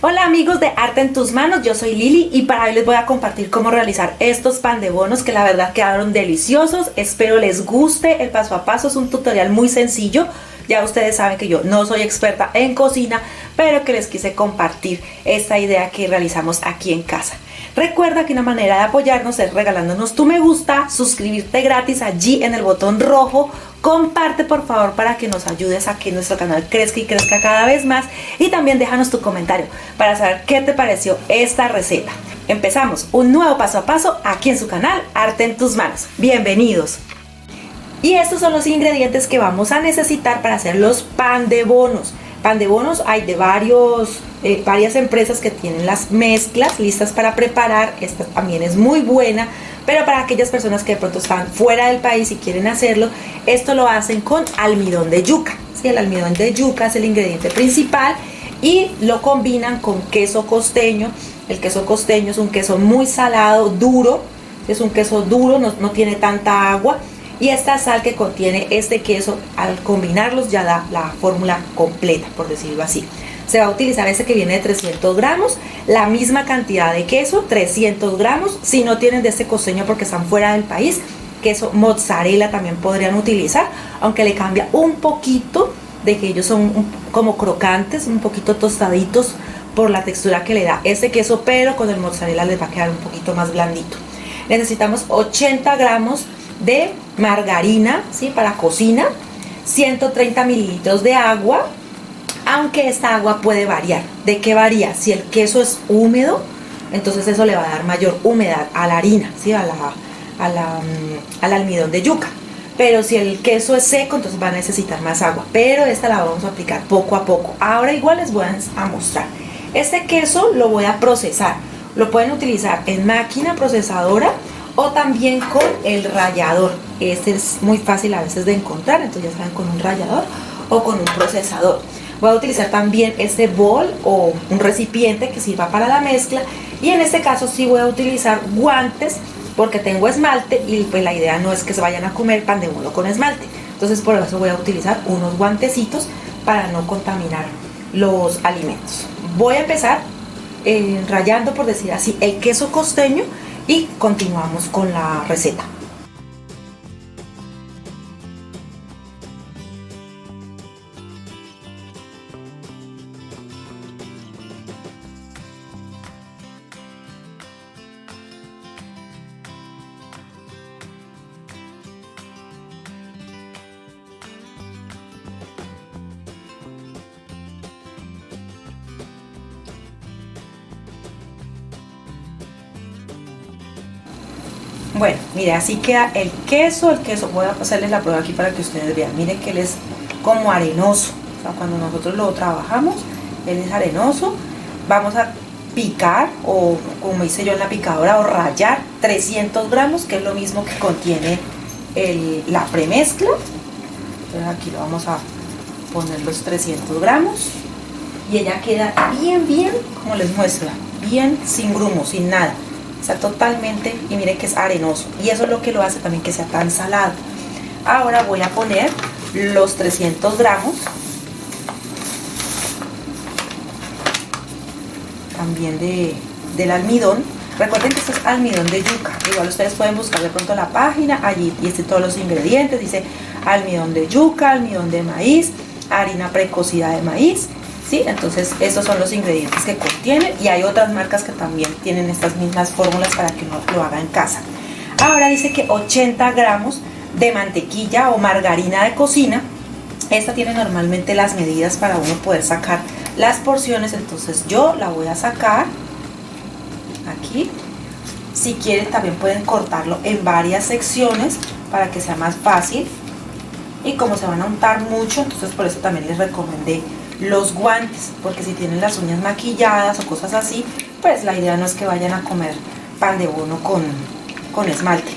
Hola amigos de Arte en tus Manos, yo soy Lili y para hoy les voy a compartir cómo realizar estos pan de bonos que la verdad quedaron deliciosos. Espero les guste, el paso a paso es un tutorial muy sencillo. Ya ustedes saben que yo no soy experta en cocina, pero que les quise compartir esta idea que realizamos aquí en casa. Recuerda que una manera de apoyarnos es regalándonos tu me gusta, suscribirte gratis allí en el botón rojo, comparte por favor para que nos ayudes a que nuestro canal crezca y crezca cada vez más, y también déjanos tu comentario para saber qué te pareció esta receta. Empezamos un nuevo paso a paso aquí en su canal Arte en tus Manos. Bienvenidos. Y estos son los ingredientes que vamos a necesitar para hacer los pan de bonos. Pan de bonos hay de varias empresas que tienen las mezclas listas para preparar. Esta también es muy buena, pero para aquellas personas que de pronto están fuera del país y quieren hacerlo, esto lo hacen con almidón de yuca. ¿Sí? El almidón de yuca es el ingrediente principal y lo combinan con queso costeño. El queso costeño es un queso muy salado, duro. Es un queso duro, no tiene tanta agua. Y esta sal que contiene este queso, al combinarlos ya da la fórmula completa, por decirlo así. Se va a utilizar este que viene de 300 gramos, la misma cantidad de queso, 300 gramos. Si no tienen de este costeño porque están fuera del país, queso mozzarella también podrían utilizar, aunque le cambia un poquito de que ellos son como crocantes, un poquito tostaditos por la textura que le da este queso, pero con el mozzarella les va a quedar un poquito más blandito. Necesitamos 80 gramos de margarina, ¿sí? Para cocina, 130 mililitros de agua, aunque esta agua puede variar. ¿De qué varía? Si el queso es húmedo, entonces eso le va a dar mayor humedad a la harina, ¿sí? al almidón de yuca. Pero si el queso es seco, entonces va a necesitar más agua, pero esta la vamos a aplicar poco a poco. Ahora igual les voy a mostrar. Este queso lo voy a procesar. Lo pueden utilizar en máquina procesadora o también con el rallador. Este es muy fácil a veces de encontrar, entonces ya saben, con un rallador o con un procesador. Voy a utilizar también este bol o un recipiente que sirva para la mezcla, y en este caso sí voy a utilizar guantes porque tengo esmalte y pues la idea no es que se vayan a comer pan de bono con esmalte. Entonces por eso voy a utilizar unos guantecitos para no contaminar los alimentos. Voy a empezar rallando, por decir así, el queso costeño y continuamos con la receta. Bueno, mire, así queda el queso. Voy a pasarles la prueba aquí para que ustedes vean. Miren que él es como arenoso. O sea, cuando nosotros lo trabajamos, él es arenoso. Vamos a picar, o como hice yo en la picadora, o rallar 300 gramos, que es lo mismo que contiene la premezcla. Entonces aquí lo vamos a poner los 300 gramos. Y ella queda bien, como les muestro, bien sin grumos, sin nada. Está totalmente, y miren que es arenoso, y eso es lo que lo hace también que sea tan salado. Ahora voy a poner los 300 gramos también del almidón. Recuerden que esto es almidón de yuca. Igual ustedes pueden buscar de pronto la página, allí y todos los ingredientes. Dice almidón de yuca, almidón de maíz, harina precocida de maíz. ¿Sí? Entonces estos son los ingredientes que contienen, y hay otras marcas que también tienen estas mismas fórmulas para que uno lo haga en casa. Ahora dice que 80 gramos de mantequilla o margarina de cocina. Esta tiene normalmente las medidas para uno poder sacar las porciones, entonces yo la voy a sacar aquí. Si quieren también pueden cortarlo en varias secciones para que sea más fácil, y como se van a untar mucho, entonces por eso también les recomendé los guantes, porque si tienen las uñas maquilladas o cosas así, pues la idea no es que vayan a comer pan de bono con esmalte.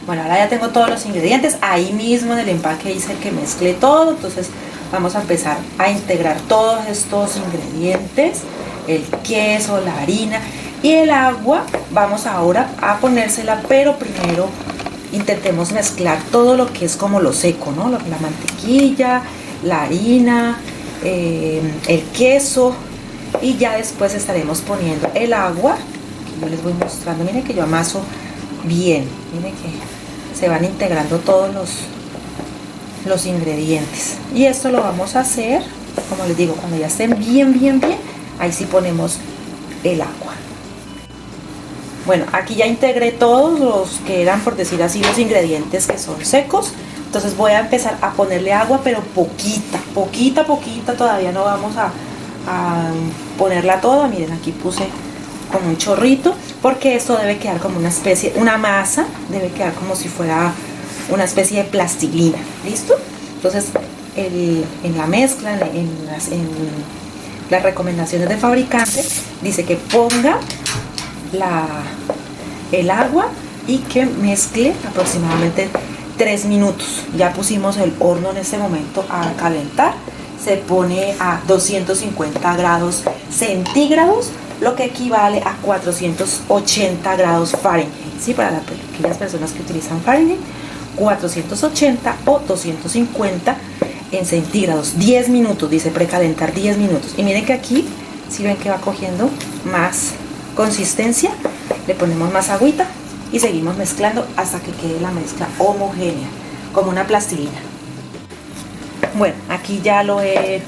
Bueno, ahora ya tengo todos los ingredientes. Ahí mismo en el empaque dice que mezcle todo, entonces vamos a empezar a integrar todos estos ingredientes, el queso, la harina y el agua. Vamos ahora a ponérsela, pero primero intentemos mezclar todo lo que es como lo seco, ¿no? La mantequilla, la harina, el queso, y ya después estaremos poniendo el agua, que yo les voy mostrando. Miren que yo amaso bien, miren que se van integrando todos los ingredientes, y esto lo vamos a hacer, como les digo, cuando ya estén bien, ahí sí ponemos el agua. Bueno, aquí ya integré todos los que eran, por decir así, los ingredientes que son secos. Entonces voy a empezar a ponerle agua, pero poquita, todavía no vamos a ponerla toda. Miren, aquí puse como un chorrito, porque esto debe quedar como una especie, una masa, debe quedar como si fuera una especie de plastilina. ¿Listo? Entonces en la mezcla, en las recomendaciones de fabricante, dice que ponga el agua y que mezcle aproximadamente 3 minutos. Ya pusimos el horno en este momento a calentar, se pone a 250 grados centígrados, lo que equivale a 480 grados Fahrenheit, ¿sí? Para aquellas personas que utilizan Fahrenheit, 480 o 250 en centígrados. 10 minutos, dice precalentar 10 minutos. Y miren que aquí, si ven que va cogiendo más consistencia, le ponemos más agüita y seguimos mezclando hasta que quede la mezcla homogénea, como una plastilina. Bueno, aquí ya lo he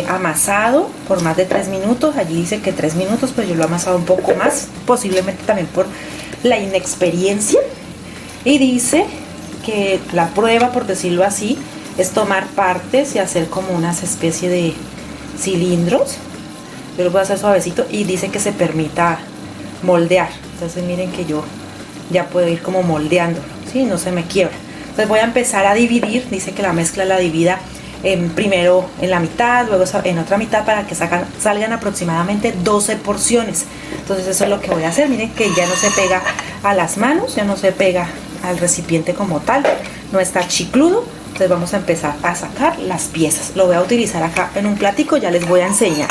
amasado por más de 3 minutos. Allí dice que 3 minutos, pero yo lo he amasado un poco más, posiblemente también por la inexperiencia. Y dice que la prueba, por decirlo así, es tomar partes y hacer como unas especie de cilindros. Yo lo voy a hacer suavecito, y dice que se permita moldear. Entonces miren que yo ya puedo ir como moldeando, ¿sí? No se me quiebra. Entonces voy a empezar a dividir. Dice que la mezcla la divida primero en la mitad, luego en otra mitad, para que salgan aproximadamente 12 porciones. Entonces eso es lo que voy a hacer. Miren que ya no se pega a las manos, ya no se pega al recipiente como tal, no está chicludo. Entonces vamos a empezar a sacar las piezas. Lo voy a utilizar acá en un platico, ya les voy a enseñar.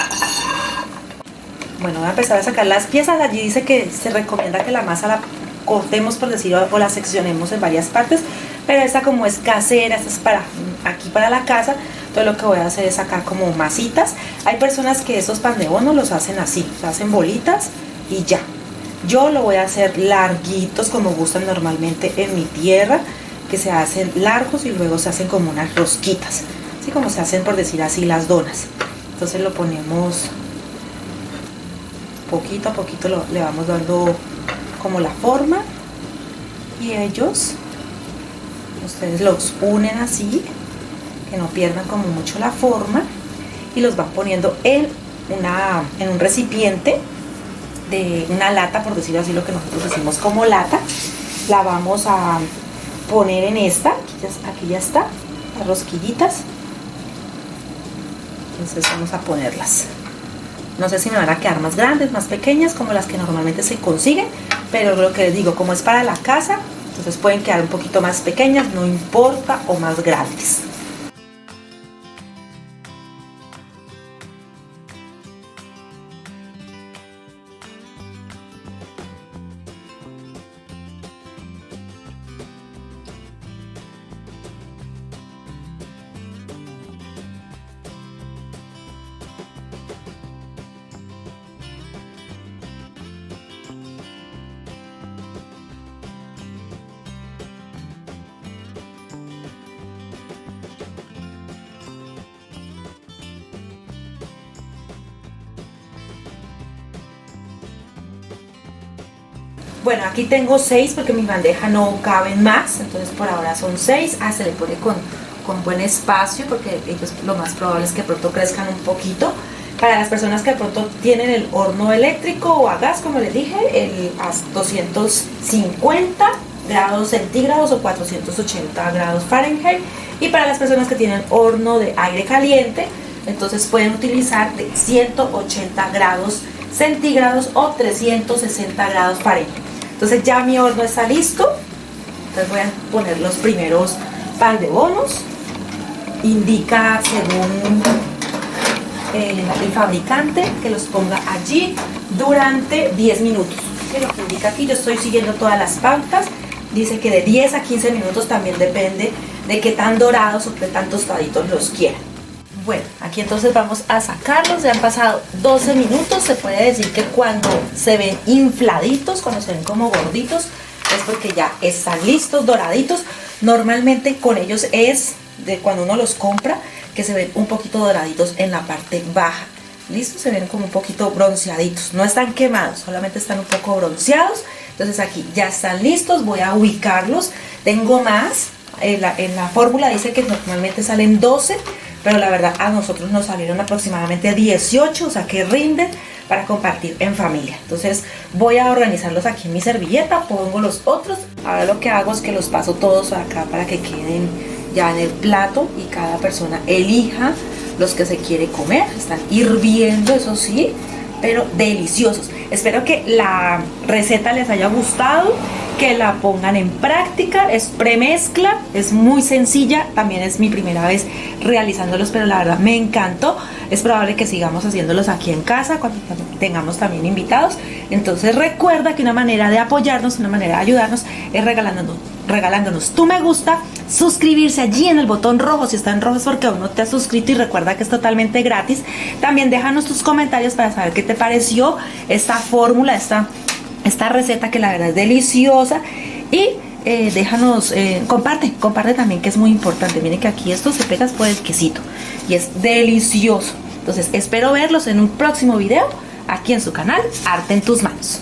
Bueno, voy a empezar a sacar las piezas. Allí dice que se recomienda que la masa la cortemos, por decirlo, o la seccionemos en varias partes, pero esta, como es casera, esta es para la casa, entonces lo que voy a hacer es sacar como masitas. Hay personas que esos pan de bono los hacen así, se hacen bolitas y ya. Yo lo voy a hacer larguitos, como gustan normalmente en mi tierra, que se hacen largos y luego se hacen como unas rosquitas, así como se hacen, por decir así, las donas. Entonces lo ponemos poquito a poquito, le vamos dando como la forma, y ustedes los unen así, que no pierdan como mucho la forma, y los van poniendo en un recipiente de una lata, por decirlo así, lo que nosotros decimos como lata. La vamos a poner en esta, aquí ya está, las rosquillitas. Entonces vamos a ponerlas. No sé si me van a quedar más grandes, más pequeñas, como las que normalmente se consiguen, pero lo que les digo, como es para la casa, entonces pueden quedar un poquito más pequeñas, no importa, o más grandes. Bueno, aquí tengo 6 porque mi bandeja no caben más, entonces por ahora son 6. Se le pone con buen espacio, porque ellos lo más probable es que de pronto crezcan un poquito. Para las personas que de pronto tienen el horno eléctrico o a gas, como les dije, a 250 grados centígrados o 480 grados Fahrenheit. Y para las personas que tienen horno de aire caliente, entonces pueden utilizar de 180 grados centígrados o 360 grados Fahrenheit. Entonces ya mi horno está listo. Entonces voy a poner los primeros pan de bonos. Indica, según el fabricante, que los ponga allí durante 10 minutos. ¿Sí? Lo que indica aquí, yo estoy siguiendo todas las pautas dice que de 10 a 15 minutos, también depende de qué tan dorados o qué tan tostaditos los quieran. Bueno, aquí entonces vamos a sacarlos. Ya han pasado 12 minutos. Se puede decir que cuando se ven infladitos, cuando se ven como gorditos, es porque ya están listos, doraditos. Normalmente con ellos es de cuando uno los compra, que se ven un poquito doraditos en la parte baja. ¿Listo? Se ven como un poquito bronceaditos. No están quemados, solamente están un poco bronceados. Entonces aquí ya están listos. Voy a ubicarlos. Tengo más. En la fórmula dice que normalmente salen 12, pero la verdad a nosotros nos salieron aproximadamente 18, o sea que rinden para compartir en familia. Entonces voy a organizarlos aquí en mi servilleta, pongo los otros. Ahora lo que hago es que los paso todos acá para que queden ya en el plato y cada persona elija los que se quiere comer. Están hirviendo, eso sí, pero deliciosos. Espero que la receta les haya gustado, que la pongan en práctica. Es premezcla, es muy sencilla, también es mi primera vez realizándolos, pero la verdad me encantó. Es probable que sigamos haciéndolos aquí en casa cuando tengamos también invitados. Entonces recuerda que una manera de apoyarnos, una manera de ayudarnos es regalándonos tu me gusta, suscribirse allí en el botón rojo. Si está en rojo es porque aún no te has suscrito, y recuerda que es totalmente gratis. También déjanos tus comentarios para saber qué te pareció esta fórmula, esta receta, que la verdad es deliciosa. Y déjanos, comparte también, que es muy importante. Miren que aquí esto se pega por el quesito y es delicioso. Entonces espero verlos en un próximo video aquí en su canal Arte en tus Manos.